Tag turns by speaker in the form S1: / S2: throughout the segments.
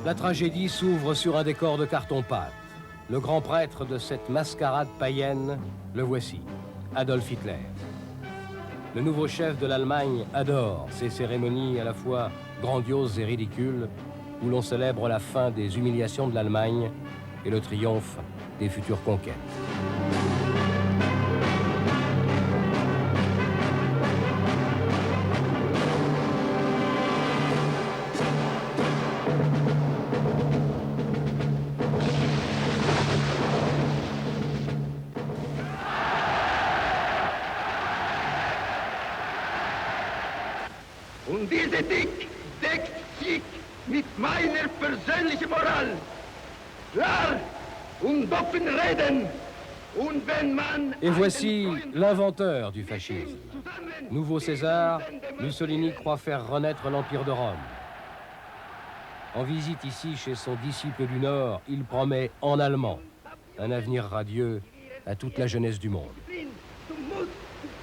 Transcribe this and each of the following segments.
S1: La tragédie s'ouvre sur un décor de carton-pâte. Le grand prêtre de cette mascarade païenne, le voici, Adolf Hitler. Le nouveau chef de l'Allemagne adore ces cérémonies à la fois grandioses et ridicules, où l'on célèbre la fin des humiliations de l'Allemagne et le triomphe des futures conquêtes.
S2: Und diese Dick deckt sich mit meiner persönlichen Moral. Klar und offen reden. Und wenn man...
S1: Et voici l'inventeur du fascisme. Nouveau César, Mussolini croit faire renaître l'Empire de Rome. En visite ici chez son disciple du Nord, il promet en allemand un avenir radieux à toute la jeunesse du monde.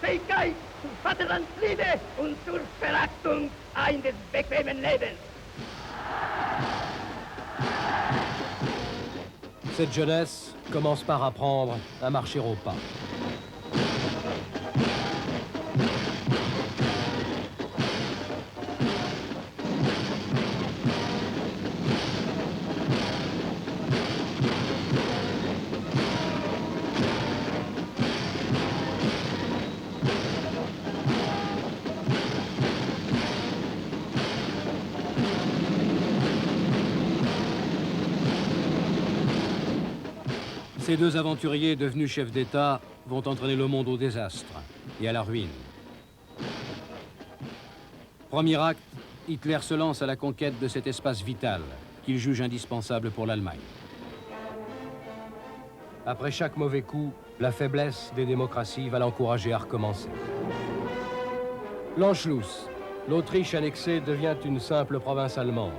S2: Fähigkeit zur Vaterlandsliebe und zur Verachtung eines bequemen Lebens.
S1: Cette jeunesse commence par apprendre à marcher au pas. Ces deux aventuriers devenus chefs d'État vont entraîner le monde au désastre et à la ruine. Premier acte, Hitler se lance à la conquête de cet espace vital qu'il juge indispensable pour l'Allemagne. Après chaque mauvais coup, la faiblesse des démocraties va l'encourager à recommencer. L'Anschluss, l'Autriche annexée devient une simple province allemande.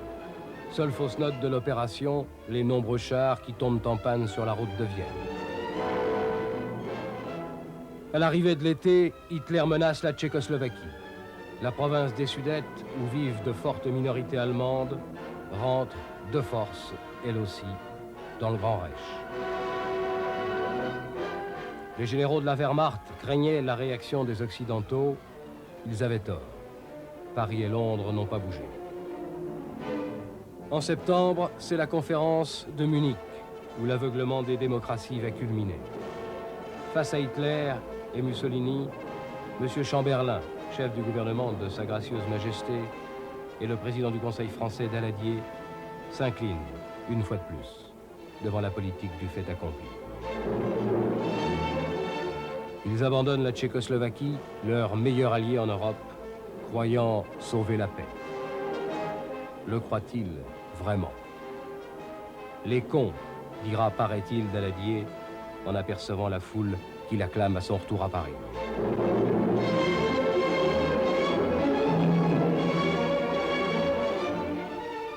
S1: Seule fausse note de l'opération, les nombreux chars qui tombent en panne sur la route de Vienne. À l'arrivée de l'été, Hitler menace la Tchécoslovaquie. La province des Sudètes, où vivent de fortes minorités allemandes, rentre de force, elle aussi, dans le Grand Reich. Les généraux de la Wehrmacht craignaient la réaction des Occidentaux. Ils avaient tort. Paris et Londres n'ont pas bougé. En septembre, c'est la conférence de Munich, où l'aveuglement des démocraties va culminer. Face à Hitler et Mussolini, M. Chamberlain, chef du gouvernement de Sa Gracieuse Majesté, et le président du Conseil français Daladier s'inclinent, une fois de plus, devant la politique du fait accompli. Ils abandonnent la Tchécoslovaquie, leur meilleur allié en Europe, croyant sauver la paix. Le croient-ils vraiment? Les cons, dira, paraît-il, Daladier, en apercevant la foule qui l'acclame à son retour à Paris.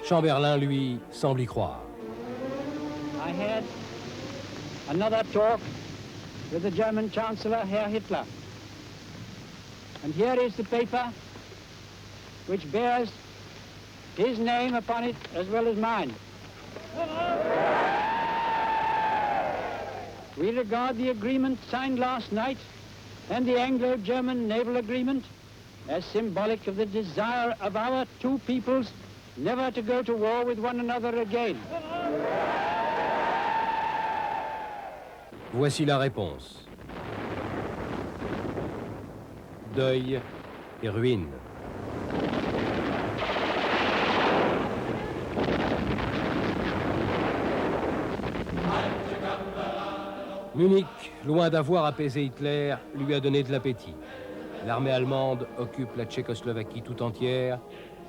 S1: Chamberlain, lui, semble y croire.
S3: I had another talk with the German Chancellor, Herr Hitler. And here is the paper which bears his name upon it as well as mine. We regard the agreement signed last night and the Anglo-German naval agreement as symbolic of the desire of our two peoples never to go to war with one another again.
S1: Voici la réponse. Deuil et ruine. Munich, loin d'avoir apaisé Hitler, lui a donné de l'appétit. L'armée allemande occupe la Tchécoslovaquie tout entière,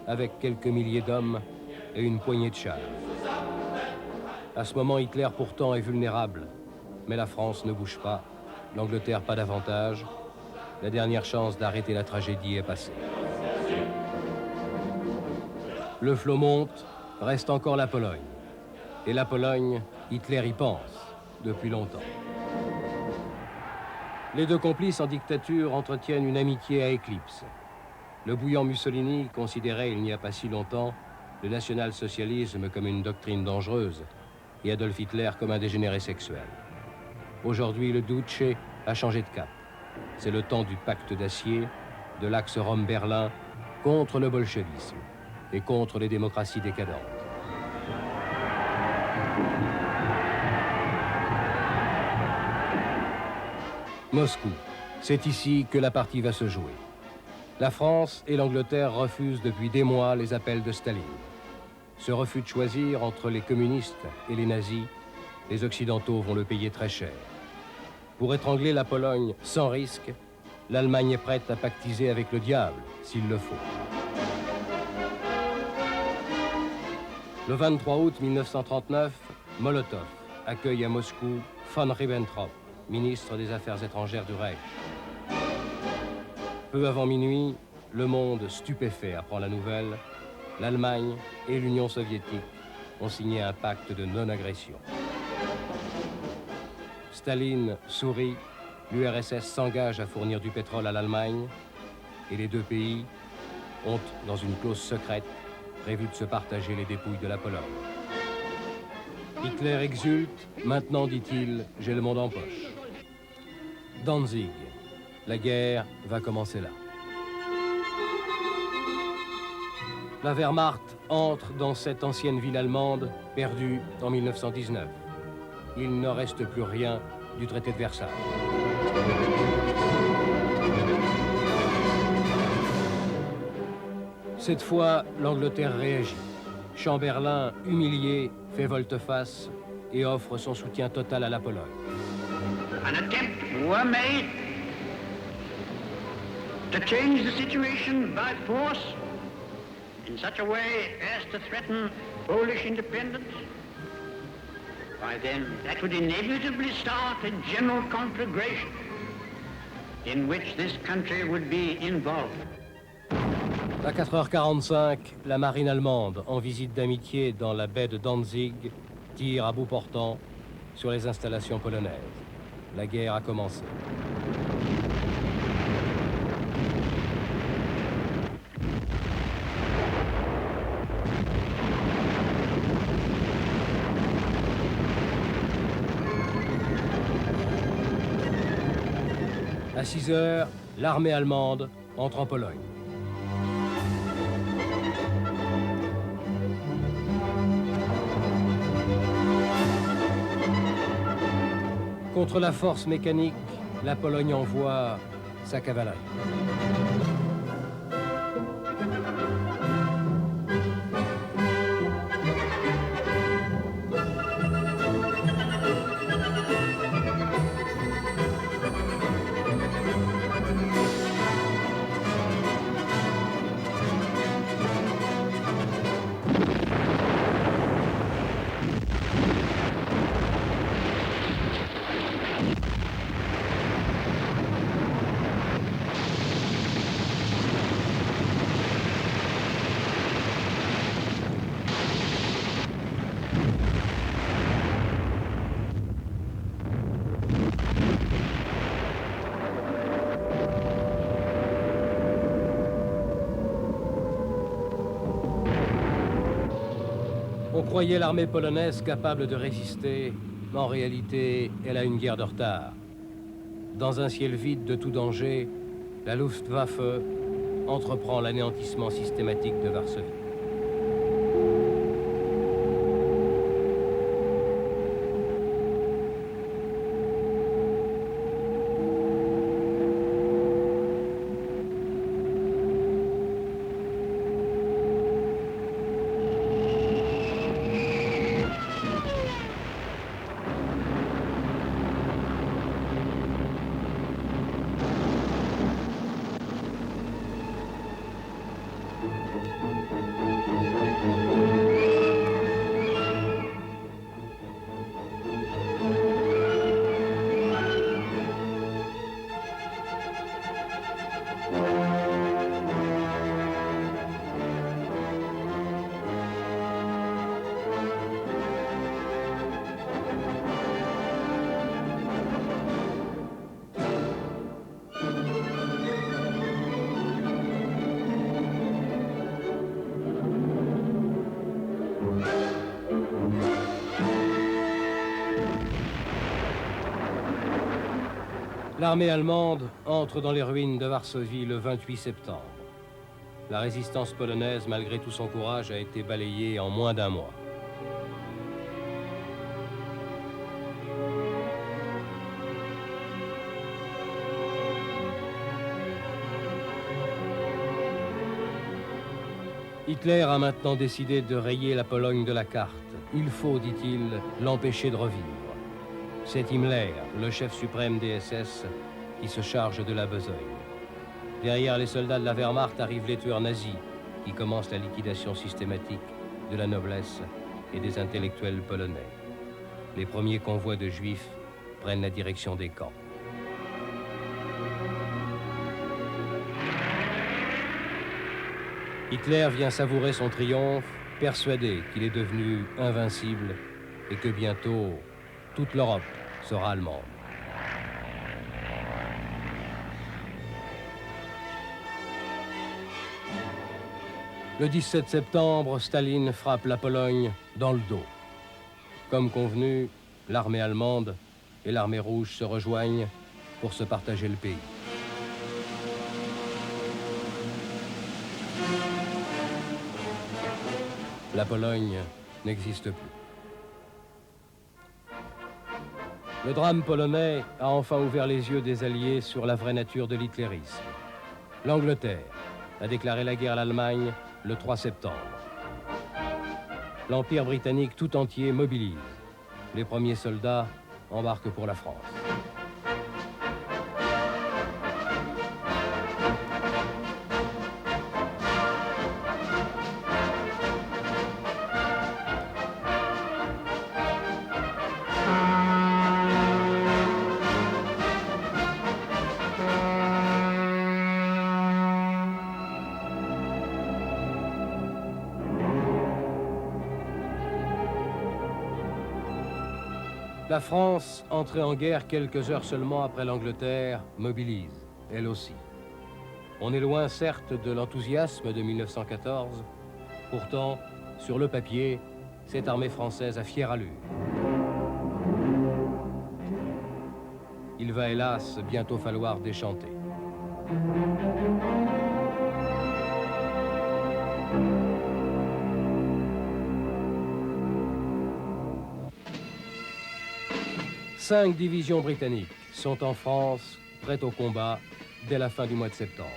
S1: avec quelques milliers d'hommes et une poignée de chars. À ce moment, Hitler pourtant est vulnérable, mais la France ne bouge pas, l'Angleterre pas davantage. La dernière chance d'arrêter la tragédie est passée. Le flot monte, reste encore la Pologne. Et la Pologne, Hitler y pense depuis longtemps. Les deux complices en dictature entretiennent une amitié à éclipse. Le bouillant Mussolini considérait il n'y a pas si longtemps le national-socialisme comme une doctrine dangereuse et Adolf Hitler comme un dégénéré sexuel. Aujourd'hui, le Duce a changé de cap. C'est le temps du pacte d'acier, de l'axe Rome-Berlin, contre le bolchevisme et contre les démocraties décadentes. Moscou, c'est ici que la partie va se jouer. La France et l'Angleterre refusent depuis des mois les appels de Staline. Ce refus de choisir entre les communistes et les nazis, les Occidentaux vont le payer très cher. Pour étrangler la Pologne sans risque, l'Allemagne est prête à pactiser avec le diable, s'il le faut. Le 23 août 1939, Molotov accueille à Moscou von Ribbentrop, ministre des Affaires étrangères du Reich. Peu avant minuit, le monde stupéfait apprend la nouvelle. L'Allemagne et l'Union soviétique ont signé un pacte de non-agression. Staline sourit, l'URSS s'engage à fournir du pétrole à l'Allemagne et les deux pays ont, dans une clause secrète, prévu de se partager les dépouilles de la Pologne. Hitler exulte, maintenant, dit-il, j'ai le monde en poche. Danzig, la guerre va commencer là. La Wehrmacht entre dans cette ancienne ville allemande perdue en 1919. Il ne reste plus rien du traité de Versailles. Cette fois, l'Angleterre réagit. Chamberlain, humilié, fait volte-face et offre son soutien total à la Pologne.
S4: An attempt was made to change the situation by force in such a way as to threaten Polish independence. Why then, that would inevitably start a general conflagration in which this country would be involved.
S1: À 4h45, la marine allemande, en visite d'amitié dans la baie de Danzig, tire à bout portant sur les installations polonaises. La guerre a commencé. À 6h, l'armée allemande entre en Pologne. Contre la force mécanique, la Pologne envoie sa cavalerie. On croyait l'armée polonaise capable de résister, mais en réalité, elle a une guerre de retard. Dans un ciel vide de tout danger, la Luftwaffe entreprend l'anéantissement systématique de Varsovie. L'armée allemande entre dans les ruines de Varsovie le 28 septembre. La résistance polonaise, malgré tout son courage, a été balayée en moins d'un mois. Hitler a maintenant décidé de rayer la Pologne de la carte. Il faut, dit-il, l'empêcher de revivre. C'est Himmler, le chef suprême des SS, qui se charge de la besogne. Derrière les soldats de la Wehrmacht arrivent les tueurs nazis, qui commencent la liquidation systématique de la noblesse et des intellectuels polonais. Les premiers convois de juifs prennent la direction des camps. Hitler vient savourer son triomphe, persuadé qu'il est devenu invincible et que bientôt, toute l'Europe sera allemande. Le 17 septembre, Staline frappe la Pologne dans le dos. Comme convenu, l'armée allemande et l'armée rouge se rejoignent pour se partager le pays. La Pologne n'existe plus. Le drame polonais a enfin ouvert les yeux des Alliés sur la vraie nature de l'hitlérisme. L'Angleterre a déclaré la guerre à l'Allemagne le 3 septembre. L'Empire britannique tout entier mobilise. Les premiers soldats embarquent pour la France. La France, entrée en guerre quelques heures seulement après l'Angleterre, mobilise, elle aussi. On est loin, certes, de l'enthousiasme de 1914. Pourtant, sur le papier, cette armée française a fière allure. Il va, hélas, bientôt falloir déchanter. Cinq divisions britanniques sont en France, prêtes au combat, dès la fin du mois de septembre.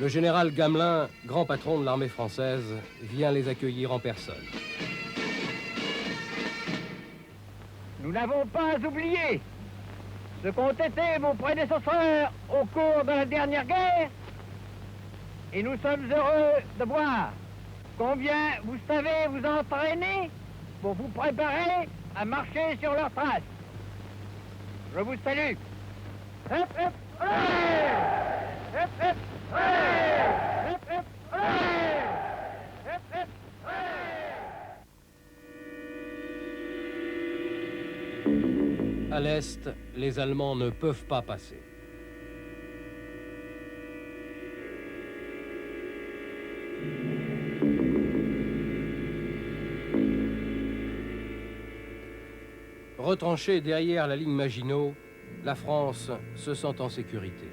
S1: Le général Gamelin, grand patron de l'armée française, vient les accueillir en personne.
S3: Nous n'avons pas oublié ce qu'ont été vos prédécesseurs au cours de la dernière guerre. Et nous sommes heureux de voir combien vous savez vous entraîner pour vous préparer à marcher sur leurs traces. Je vous salue. Hop, hop, allez! Hop, hop, allez! Hop, hop, allez! Hop, hop, allez!
S1: À l'Est, les Allemands ne peuvent pas passer. Retranchée derrière la ligne Maginot, la France se sent en sécurité.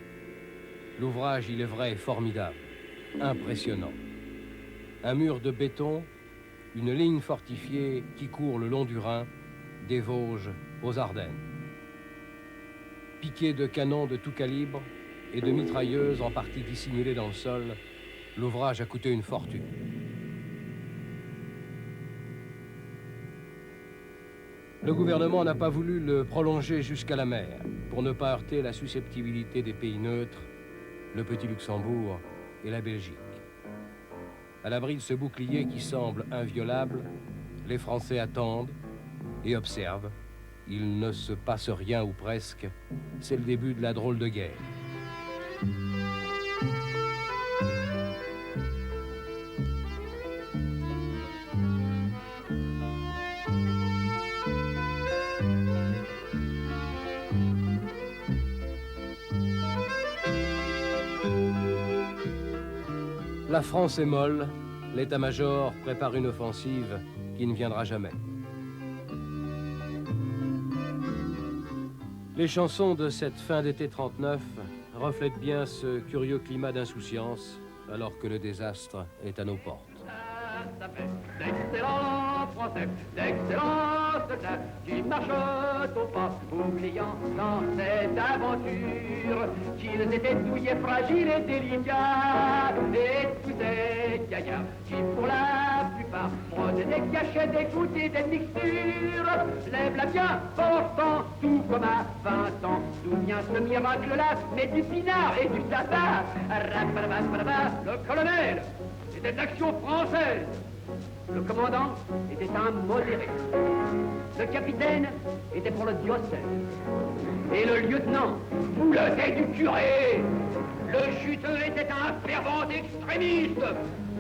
S1: L'ouvrage, il est vrai, est formidable, impressionnant. Un mur de béton, une ligne fortifiée qui court le long du Rhin, des Vosges aux Ardennes. Piqué de canons de tout calibre et de mitrailleuses en partie dissimulées dans le sol, l'ouvrage a coûté une fortune. Le gouvernement n'a pas voulu le prolonger jusqu'à la mer pour ne pas heurter la susceptibilité des pays neutres, le petit Luxembourg et la Belgique. À l'abri de ce bouclier qui semble inviolable, les Français attendent et observent. Il ne se passe rien ou presque. C'est le début de la drôle de guerre. La France est molle, l'état-major prépare une offensive qui ne viendra jamais. Les chansons de cette fin d'été 39 reflètent bien ce curieux climat d'insouciance alors que le désastre est à nos portes.
S2: D'excellents Français, d'excellents soldats qui marchent au pas, oubliant dans cette aventure qu'ils étaient douillets, fragiles et délicats. Et tous ces gaillards qui, pour la plupart, prenaient des cachets, des gouttes et des mixtures, lèvent la bien portant, tout comme à 20 ans. D'où vient ce miracle-là? Mais du pinard et du sapin. Le colonel était d'action française. Le commandant était un modéré. Le capitaine était pour le diocèse. Et le lieutenant boulotait du curé. Le chuteux était un fervent extrémiste.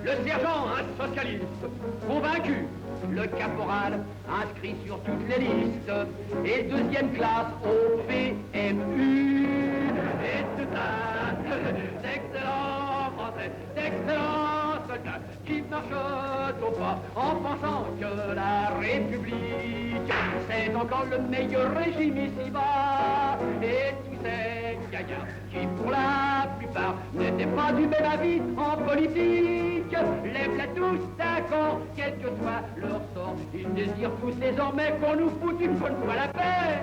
S2: Le sergent, un socialiste convaincu. Le caporal inscrit sur toutes les listes. Et deuxième classe au PMU. Et tout ça, d'excellents Français, d'excellents soldats qui marchent au pas en pensant que la République c'est encore le meilleur régime ici-bas. Et tous ces gaillards qui pour la plupart n'étaient pas du même avis en politique lèvent-la tous d'un camp, quel que soit leur sort. Ils désirent tous désormais qu'on nous foute une bonne fois la paix.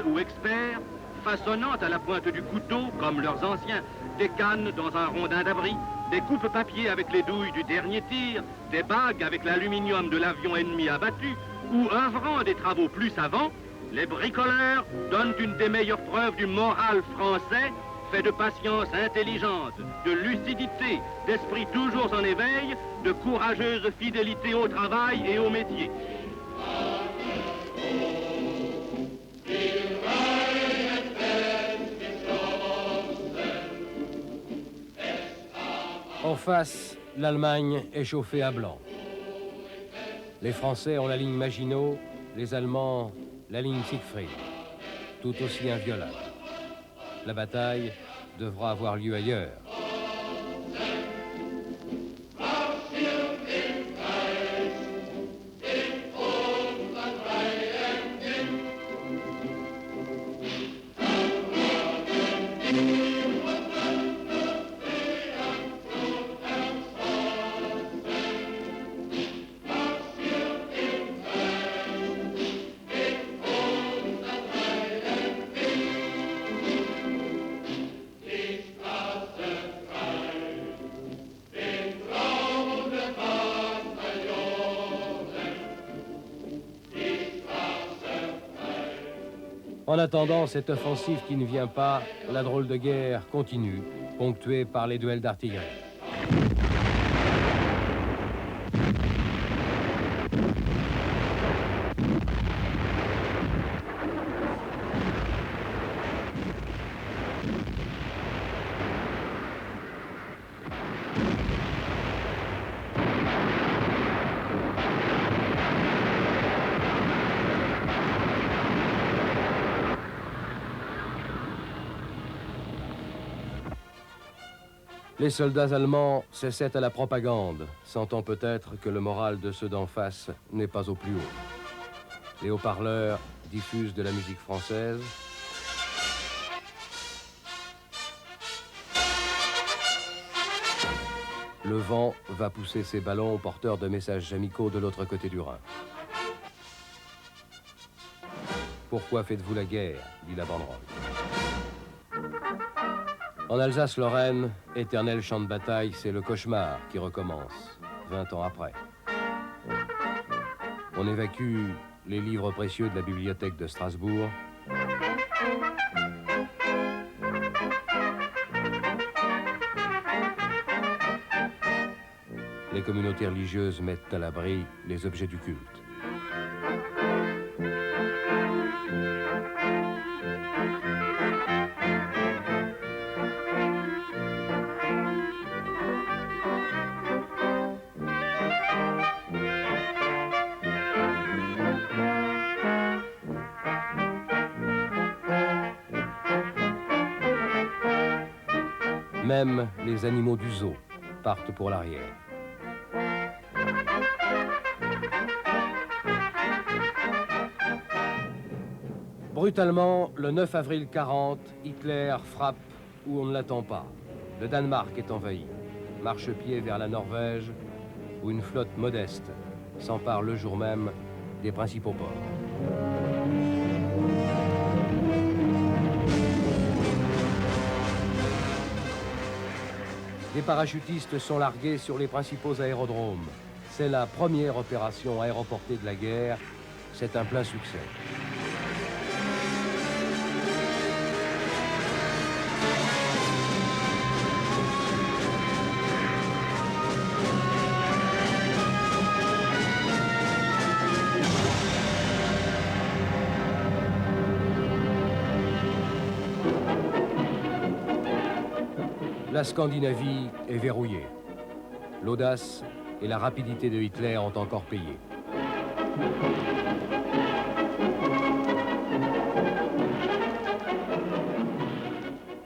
S5: Ou experts, façonnant à la pointe du couteau, comme leurs anciens, des cannes dans un rondin d'abri, des coupes-papier avec les douilles du dernier tir, des bagues avec l'aluminium de l'avion ennemi abattu, ou œuvrant des travaux plus savants, les bricoleurs donnent une des meilleures preuves du moral français, fait de patience intelligente, de lucidité, d'esprit toujours en éveil, de courageuse fidélité au travail et au métier.
S1: En face, l'Allemagne est chauffée à blanc. Les Français ont la ligne Maginot, les Allemands la ligne Siegfried, tout aussi inviolable. La bataille devra avoir lieu ailleurs. En attendant cette offensive qui ne vient pas, la drôle de guerre continue, ponctuée par les duels d'artillerie. Les soldats allemands s'essaient à la propagande, sentant peut-être que le moral de ceux d'en face n'est pas au plus haut. Les haut-parleurs diffusent de la musique française. Le vent va pousser ses ballons porteurs de messages amicaux de l'autre côté du Rhin. Pourquoi faites-vous la guerre? Dit la banderole. En Alsace-Lorraine, éternel champ de bataille, c'est le cauchemar qui recommence, 20 ans après. On évacue les livres précieux de la bibliothèque de Strasbourg. Les communautés religieuses mettent à l'abri les objets du culte. Même les animaux du zoo partent pour l'arrière. Brutalement, le 9 avril 40, Hitler frappe où on ne l'attend pas. Le Danemark est envahi. Marchepied vers la Norvège, où une flotte modeste s'empare le jour même des principaux ports. Des parachutistes sont largués sur les principaux aérodromes. C'est la première opération aéroportée de la guerre. C'est un plein succès. La Scandinavie est verrouillée. L'audace et la rapidité de Hitler ont encore payé.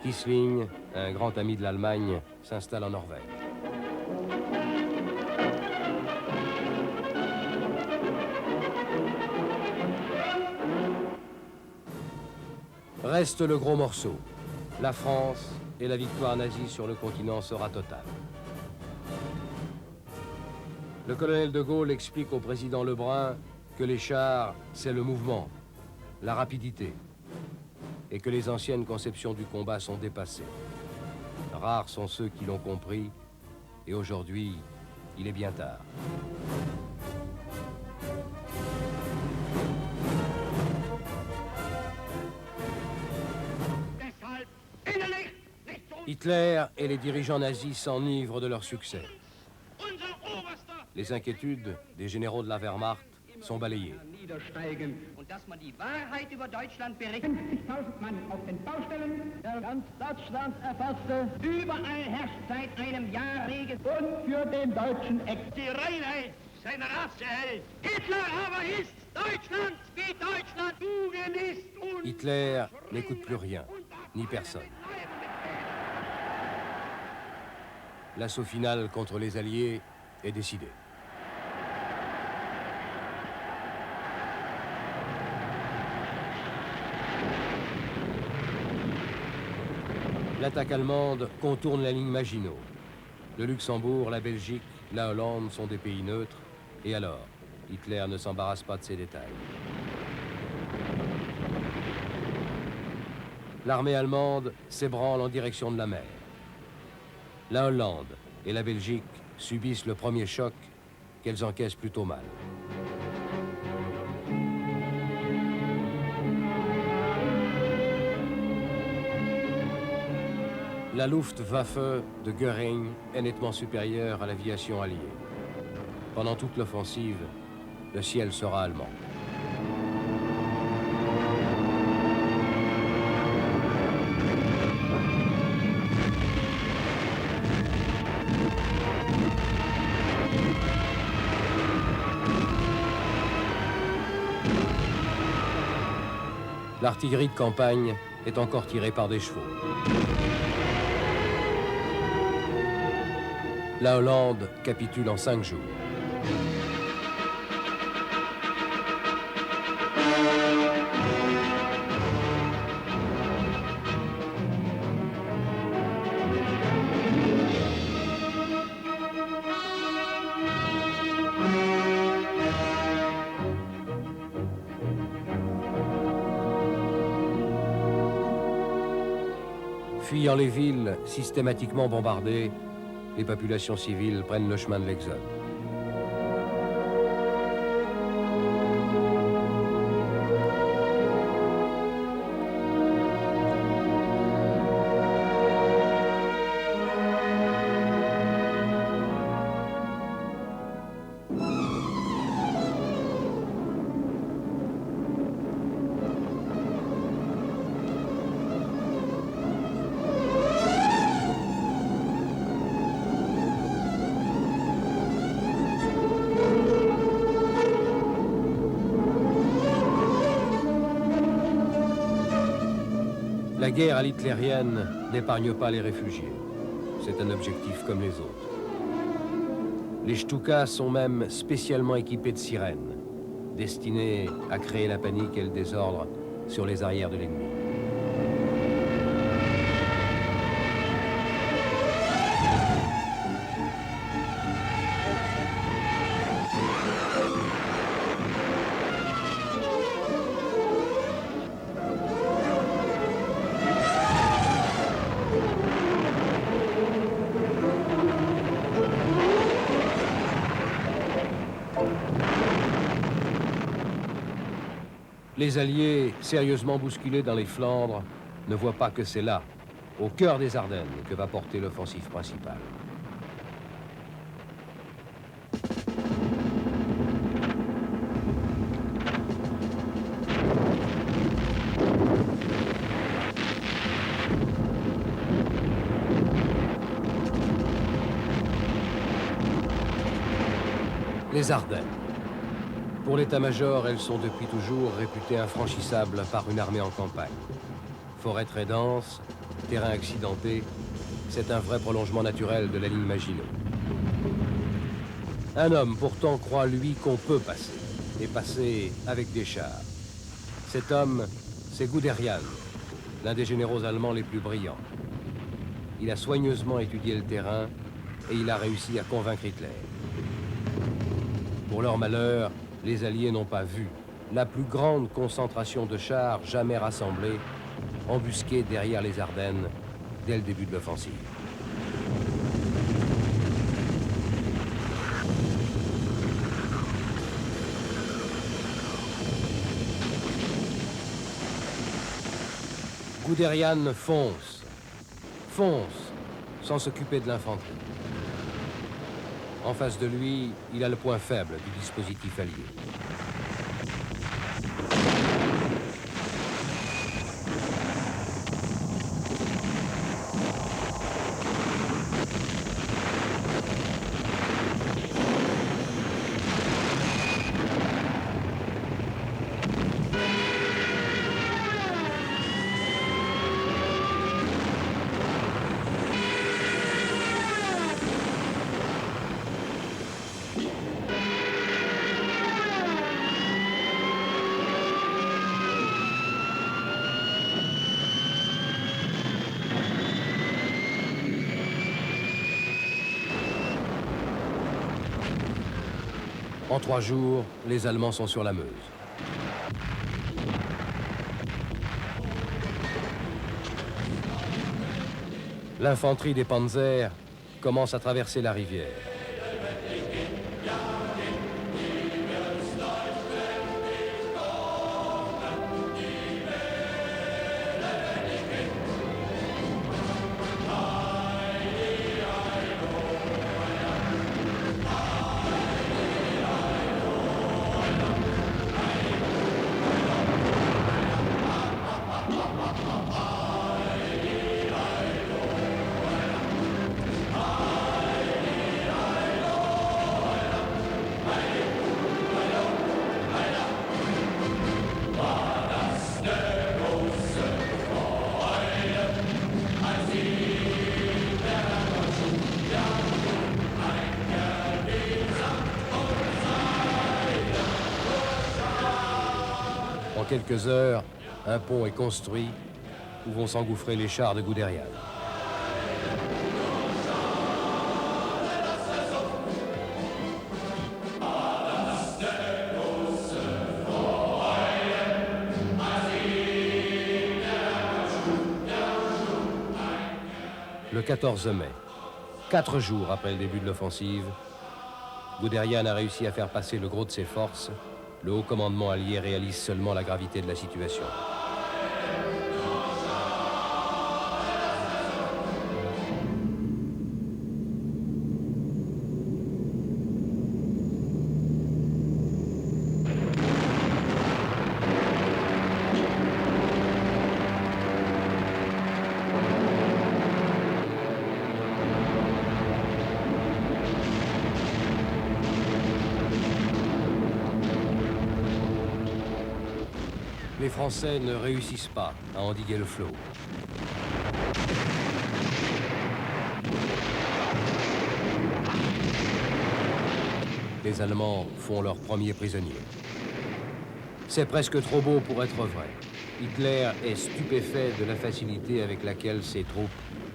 S1: Quisling, un grand ami de l'Allemagne, s'installe en Norvège. Reste le gros morceau. La France et la victoire nazie sur le continent sera totale. Le colonel de Gaulle explique au président Lebrun que les chars, c'est le mouvement, la rapidité, et que les anciennes conceptions du combat sont dépassées. Rares sont ceux qui l'ont compris, et aujourd'hui, il est bien tard. Hitler et les dirigeants nazis s'enivrent de leur succès. Les inquiétudes des généraux de la Wehrmacht sont balayées.
S2: Und dass man die Wahrheit über Deutschland berichtet. 50.000 Mann auf den Baustellen, ganz Deutschland erfasste. Überall herrscht seit einem Jahr Regen. Und für den deutschen Ex. Die Reinheit seiner Rasse hält. Hitler aber ist Deutschland, wie Deutschland Tugend ist. Und
S1: Hitler n'écoute plus rien, ni personne. L'assaut final contre les Alliés est décidé. L'attaque allemande contourne la ligne Maginot. Le Luxembourg, la Belgique, la Hollande sont des pays neutres. Et alors, Hitler ne s'embarrasse pas de ces détails. L'armée allemande s'ébranle en direction de la mer. La Hollande et la Belgique subissent le premier choc qu'elles encaissent plutôt mal. La Luftwaffe de Göring est nettement supérieure à l'aviation alliée. Pendant toute l'offensive, le ciel sera allemand. L'artillerie de campagne est encore tirée par des chevaux. La Hollande capitule en 5 jours. Fuyant les villes systématiquement bombardées, les populations civiles prennent le chemin de l'exode. La guerre à l'hitlérienne n'épargne pas les réfugiés. C'est un objectif comme les autres. Les Stukas sont même spécialement équipés de sirènes, destinées à créer la panique et le désordre sur les arrières de l'ennemi. Les Alliés, sérieusement bousculés dans les Flandres, ne voient pas que c'est là, au cœur des Ardennes, que va porter l'offensive principale. Les Ardennes. Pour l'état-major, elles sont depuis toujours réputées infranchissables par une armée en campagne. Forêt très dense, terrain accidenté, c'est un vrai prolongement naturel de la ligne Maginot. Un homme pourtant croit, lui, qu'on peut passer, et passer avec des chars. Cet homme, c'est Guderian, l'un des généraux allemands les plus brillants. Il a soigneusement étudié le terrain et il a réussi à convaincre Hitler. Pour leur malheur, les Alliés n'ont pas vu la plus grande concentration de chars jamais rassemblés, embusqués derrière les Ardennes dès le début de l'offensive. Guderian fonce, sans s'occuper de l'infanterie. En face de lui, il a le point faible du dispositif allié. En 3 jours, les Allemands sont sur la Meuse. L'infanterie des Panzers commence à traverser la rivière. En quelques heures, un pont est construit où vont s'engouffrer les chars de Guderian. Le 14 mai, 4 jours après le début de l'offensive, Guderian a réussi à faire passer le gros de ses forces. Le haut commandement allié réalise seulement la gravité de la situation. Les Français ne réussissent pas à endiguer le flot. Les Allemands font leurs premiers prisonniers. C'est presque trop beau pour être vrai. Hitler est stupéfait de la facilité avec laquelle ses troupes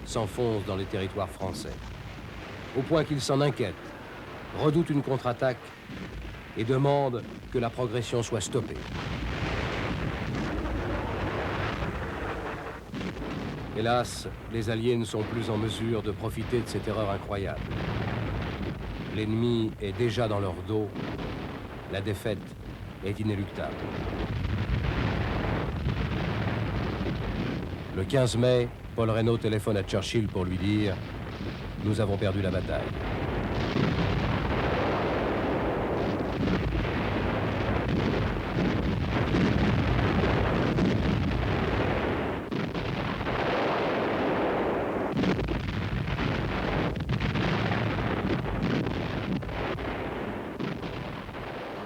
S1: s'enfoncent dans les territoires français. Au point qu'il s'en inquiète, redoute une contre-attaque et demande que la progression soit stoppée. Hélas, les Alliés ne sont plus en mesure de profiter de cette erreur incroyable. L'ennemi est déjà dans leur dos. La défaite est inéluctable. Le 15 mai, Paul Reynaud téléphone à Churchill pour lui dire « Nous avons perdu la bataille ».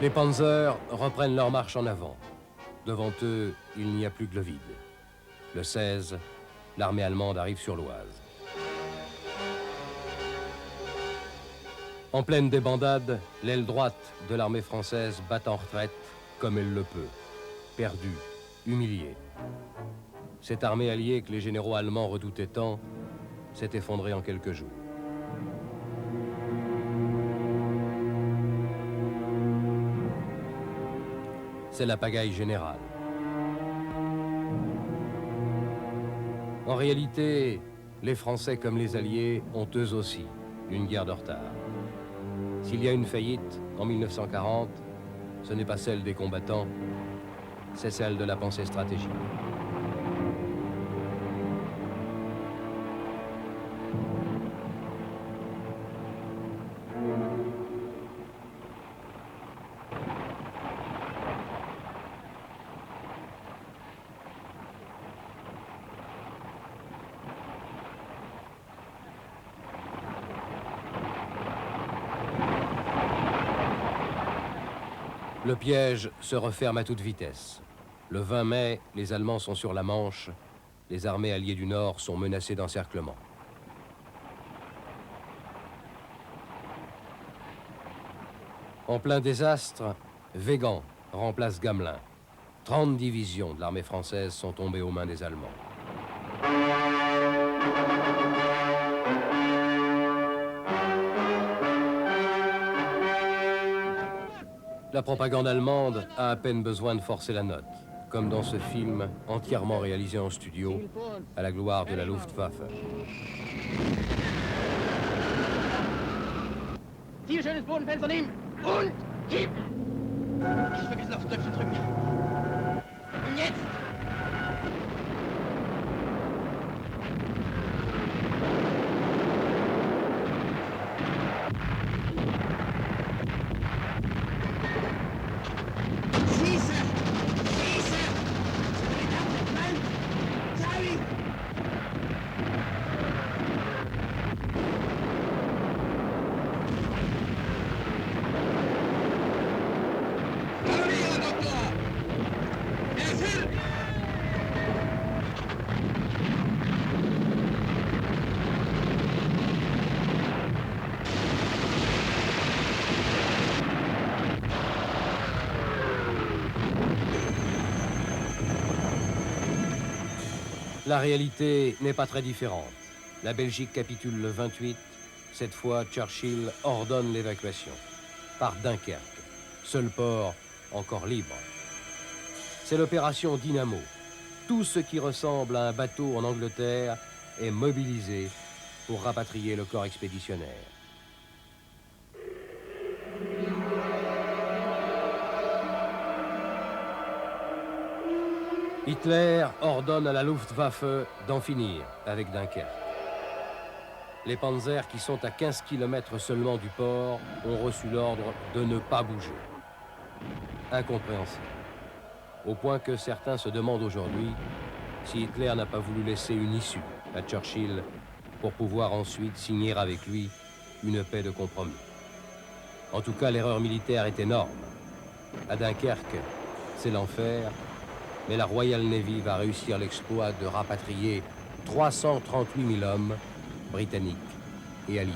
S1: Les Panzers reprennent leur marche en avant. Devant eux, il n'y a plus que le vide. Le 16, l'armée allemande arrive sur l'Oise. En pleine débandade, l'aile droite de l'armée française bat en retraite comme elle le peut. Perdue, humiliée. Cette armée alliée que les généraux allemands redoutaient tant s'est effondrée en quelques jours. C'est la pagaille générale. En réalité, les Français comme les Alliés ont eux aussi une guerre de retard. S'il y a une faillite en 1940, ce n'est pas celle des combattants, c'est celle de la pensée stratégique. Le piège se referme à toute vitesse. Le 20 mai, les Allemands sont sur la Manche. Les armées alliées du Nord sont menacées d'encerclement. En plein désastre, Weygand remplace Gamelin. 30 divisions de l'armée française sont tombées aux mains des Allemands. La propagande allemande a à peine besoin de forcer la note, comme dans ce film entièrement réalisé en studio, à la gloire de la Luftwaffe.
S2: Tief schönes Bodenfenster nehmen und kippen! Ich vergessen aufs Knöpfchen drücken. Und jetzt!
S1: La réalité n'est pas très différente. La Belgique capitule le 28. Cette fois, Churchill ordonne l'évacuation. Par Dunkerque, seul port encore libre. C'est l'opération Dynamo. Tout ce qui ressemble à un bateau en Angleterre est mobilisé pour rapatrier le corps expéditionnaire. Hitler ordonne à la Luftwaffe d'en finir avec Dunkerque. Les panzers, qui sont à 15 km seulement du port, ont reçu l'ordre de ne pas bouger. Incompréhensible. Au point que certains se demandent aujourd'hui si Hitler n'a pas voulu laisser une issue à Churchill pour pouvoir ensuite signer avec lui une paix de compromis. En tout cas, l'erreur militaire est énorme. À Dunkerque, c'est l'enfer, mais la Royal Navy va réussir l'exploit de rapatrier 338 000 hommes britanniques et alliés.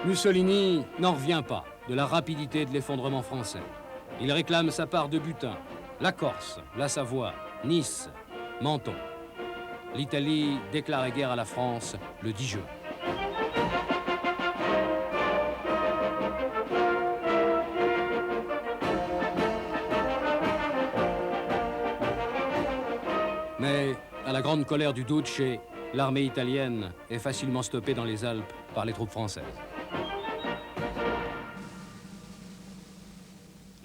S6: Mussolini n'en revient pas de la rapidité de l'effondrement français. Il réclame sa part de butin. La Corse, la Savoie, Nice, Menton. L'Italie déclare guerre à la France le 10 juin. Mais, à la grande colère du Duce, l'armée italienne est facilement stoppée dans les Alpes par les troupes françaises.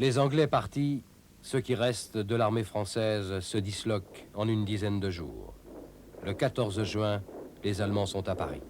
S1: Les Anglais partis, ceux qui restent de l'armée française se disloquent en une dizaine de jours. Le 14 juin, les Allemands sont à Paris.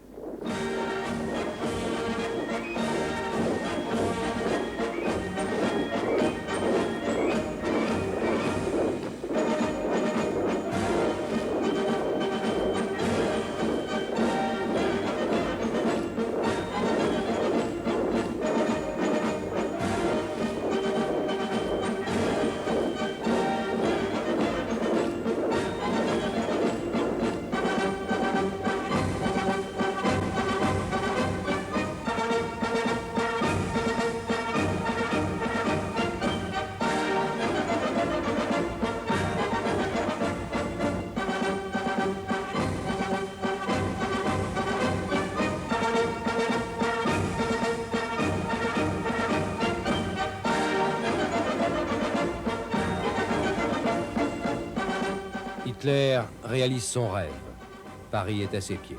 S1: Hitler réalise son rêve. Paris est à ses pieds.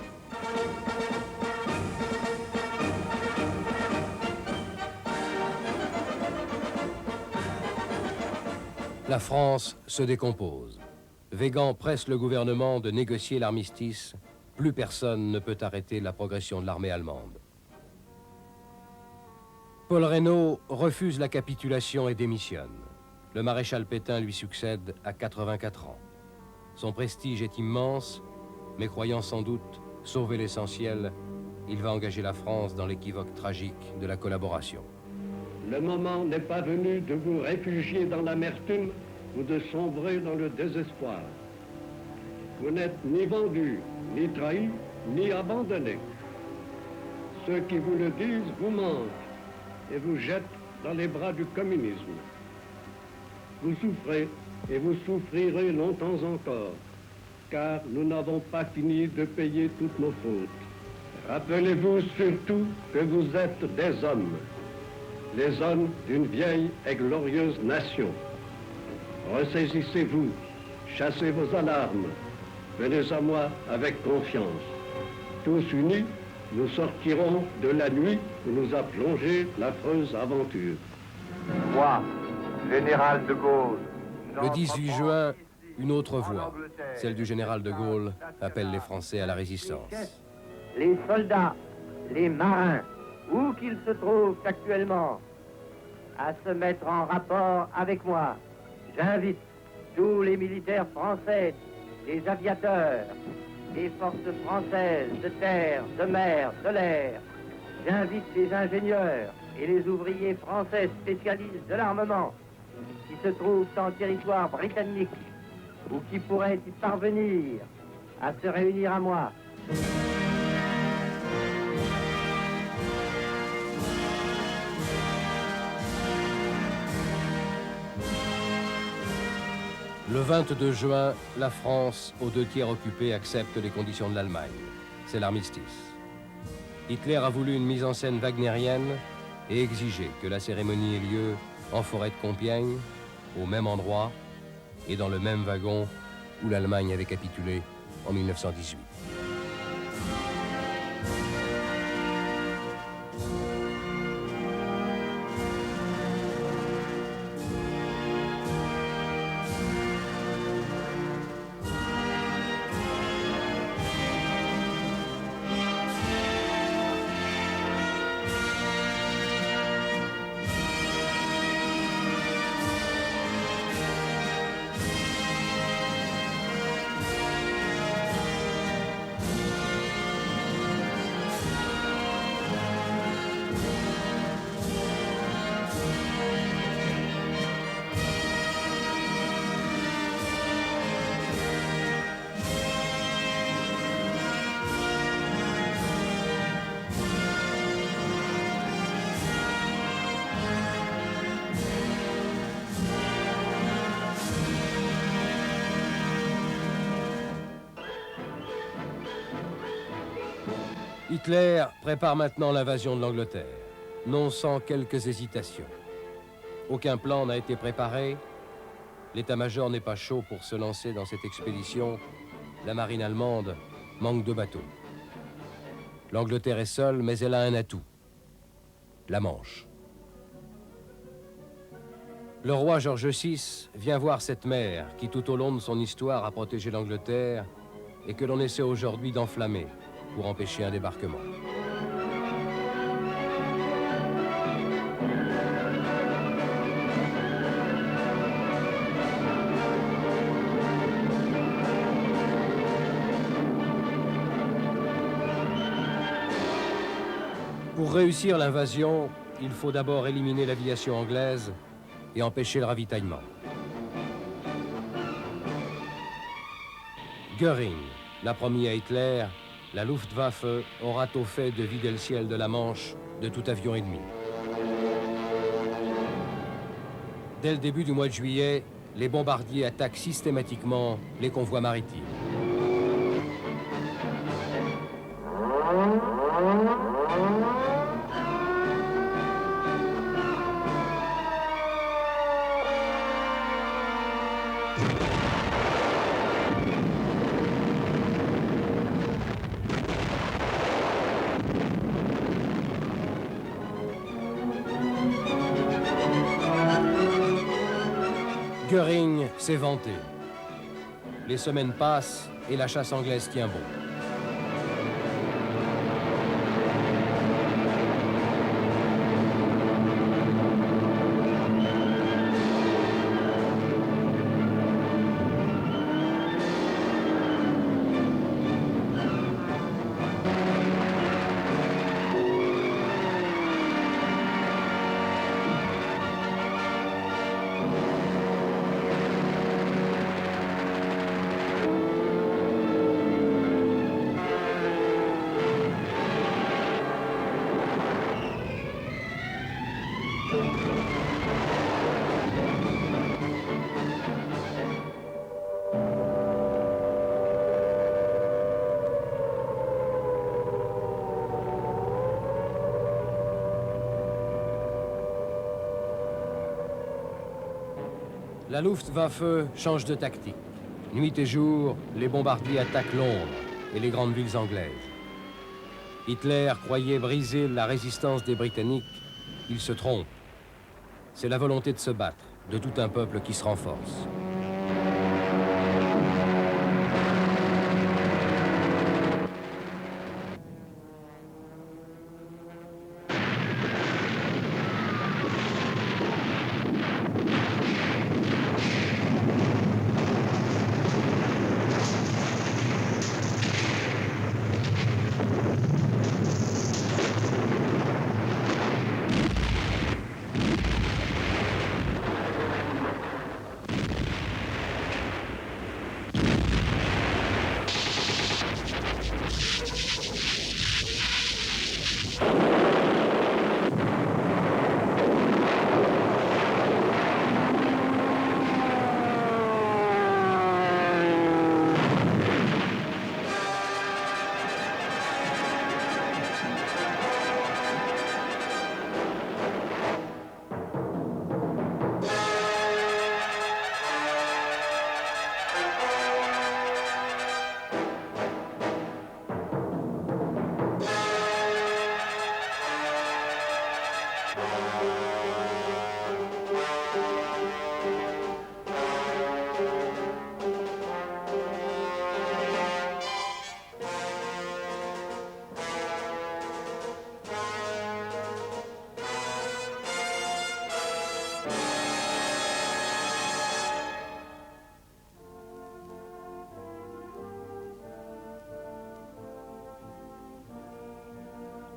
S1: La France se décompose. Weygand presse le gouvernement de négocier l'armistice. Plus personne ne peut arrêter la progression de l'armée allemande. Paul Reynaud refuse la capitulation et démissionne. Le maréchal Pétain lui succède à 84 ans. Son prestige est immense, mais croyant sans doute sauver l'essentiel, il va engager la France dans l'équivoque tragique de la collaboration.
S7: Le moment n'est pas venu de vous réfugier dans l'amertume ou de sombrer dans le désespoir. Vous n'êtes ni vendu, ni trahi, ni abandonné. Ceux qui vous le disent vous mentent et vous jettent dans les bras du communisme. Vous souffrez et vous souffrirez longtemps encore, car nous n'avons pas fini de payer toutes nos fautes. Rappelez-vous surtout que vous êtes des hommes, les hommes d'une vieille et glorieuse nation. Ressaisissez-vous, chassez vos alarmes, venez à moi avec confiance. Tous unis, nous sortirons de la nuit où nous a plongé l'affreuse aventure.
S8: Moi, général de Gaulle.
S1: Le 18 juin, une autre voix, celle du général de Gaulle, appelle les Français à la résistance.
S2: Les soldats, les marins, où qu'ils se trouvent actuellement, à se mettre en rapport avec moi. J'invite tous les militaires français, les aviateurs, les forces françaises de terre, de mer, de l'air. J'invite les ingénieurs et les ouvriers français spécialistes de l'armement qui se trouvent en territoire britannique ou qui pourraient y parvenir à se réunir à moi.
S1: Le 22 juin, la France, aux 2 tiers occupée, accepte les conditions de l'Allemagne. C'est l'armistice. Hitler a voulu une mise en scène wagnérienne et exigé que la cérémonie ait lieu en forêt de Compiègne, au même endroit et dans le même wagon où l'Allemagne avait capitulé en 1918. Hitler prépare maintenant l'invasion de l'Angleterre, non sans quelques hésitations. Aucun plan n'a été préparé. L'état-major n'est pas chaud pour se lancer dans cette expédition. La marine allemande manque de bateaux. L'Angleterre est seule, mais elle a un atout. La Manche. Le roi George VI vient voir cette mer qui, tout au long de son histoire, a protégé l'Angleterre et que l'on essaie aujourd'hui d'enflammer pour empêcher un débarquement. Pour réussir l'invasion, il faut d'abord éliminer l'aviation anglaise et empêcher le ravitaillement. Göring l'a promis à Hitler, la Luftwaffe aura au fait de vider le ciel de la Manche de tout avion ennemi. Dès le début du mois de juillet, les bombardiers attaquent systématiquement les convois maritimes. Göring s'est vanté. Les semaines passent et la chasse anglaise tient bon. La Luftwaffe change de tactique. Nuit et jour, les bombardiers attaquent Londres et les grandes villes anglaises. Hitler croyait briser la résistance des Britanniques. Il se trompe. C'est la volonté de se battre, de tout un peuple qui se renforce.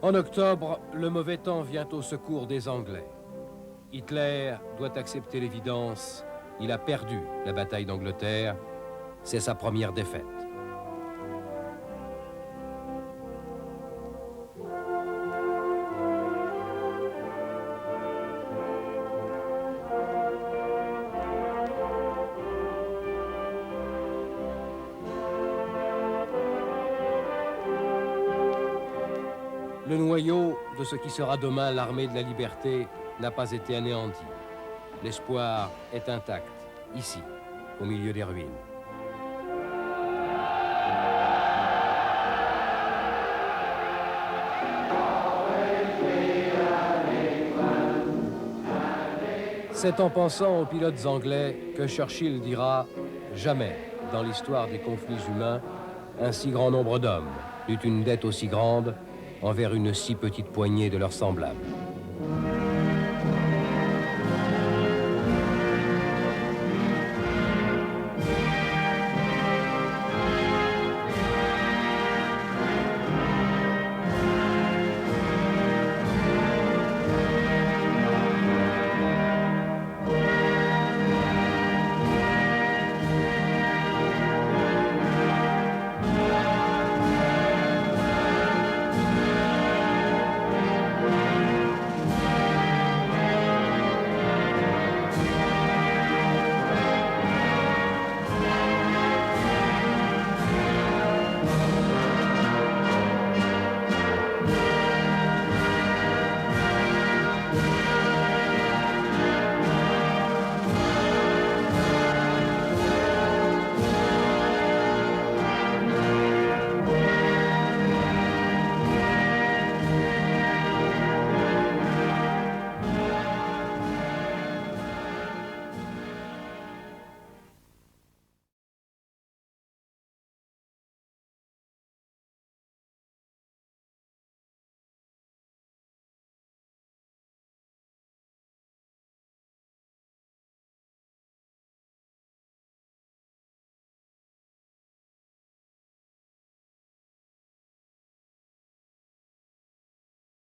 S1: En octobre, le mauvais temps vient au secours des Anglais. Hitler doit accepter l'évidence, il a perdu la bataille d'Angleterre, c'est sa première défaite. Le noyau de ce qui sera demain l'armée de la liberté n'a pas été anéanti. L'espoir est intact, ici, au milieu des ruines. C'est en pensant aux pilotes anglais que Churchill dira « Jamais, dans l'histoire des conflits humains, un si grand nombre d'hommes eut une dette aussi grande envers une si petite poignée de leurs semblables. »